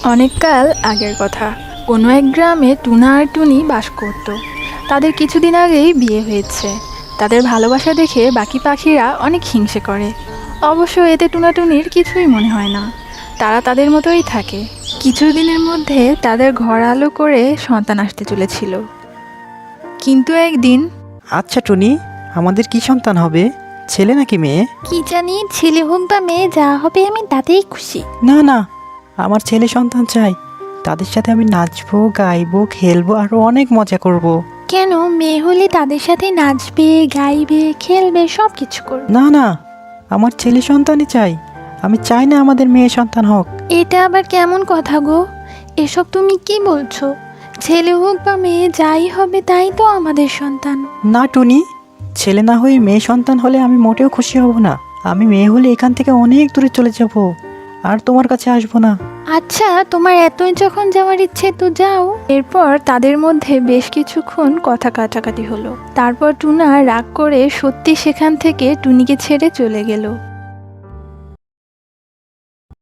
অনেককাল আগের কথা। কোনো এক গ্রামে টুনা আর টুনি বাস করত। তাদের কিছুদিন আগেই বিয়ে হয়েছে। তাদের ভালোবাসা দেখে বাকি পাখিরা অনেক হিংসে করে। অবশ্য এতে টুনাটুনির কিছুই মনে হয় না। তারা তাদের মতোই থাকে। কিছুদিনের মধ্যে তাদের ঘর আলো করে সন্তান আসতে চলেছিল। কিন্তু একদিন আচ্ছা টুনি, আমাদের কি সন্তান হবে, ছেলে নাকি মেয়ে? কি জানি, ছেলে হোক বা মেয়ে, যা হবে আমি তাতেই খুশি। না না, আমার ছেলে সন্তান চাই। তাদের সাথে আমি নাচবো, গাইবো, খেলবো, আরো অনেক মজা করব। কেন, মেয়ে হলে তাদের সাথে নাচবে, গাইবে, খেলবে, সব কিছু করবে। না না, আমার ছেলে সন্তানই চাই। আমি চাই না আমাদের মেয়ে সন্তান হোক। এটা আবার কেমন কথা গো? এসব তুমি কি বলছো? ছেলে হোক বা মেয়ে, যাই হবে তাই তো আমাদের সন্তান। না টুনি, ছেলে না হয়ে মেয়ে সন্তান হলে আমি মোটেও খুশি হব না। আমি মেয়ে হলে এখান থেকে অনেক দূরে চলে যাব, আর তোমার কাছে আসবো না। আচ্ছা, তোমার এতই যখন যাওয়ার ইচ্ছে তো যাও। এরপর তাদের মধ্যে বেশ কিছুক্ষণ কথা কাটাকাটি হলো। তারপর টুনা রাগ করে সত্যি সেখান থেকে টুনিকে ছেড়ে চলে গেল।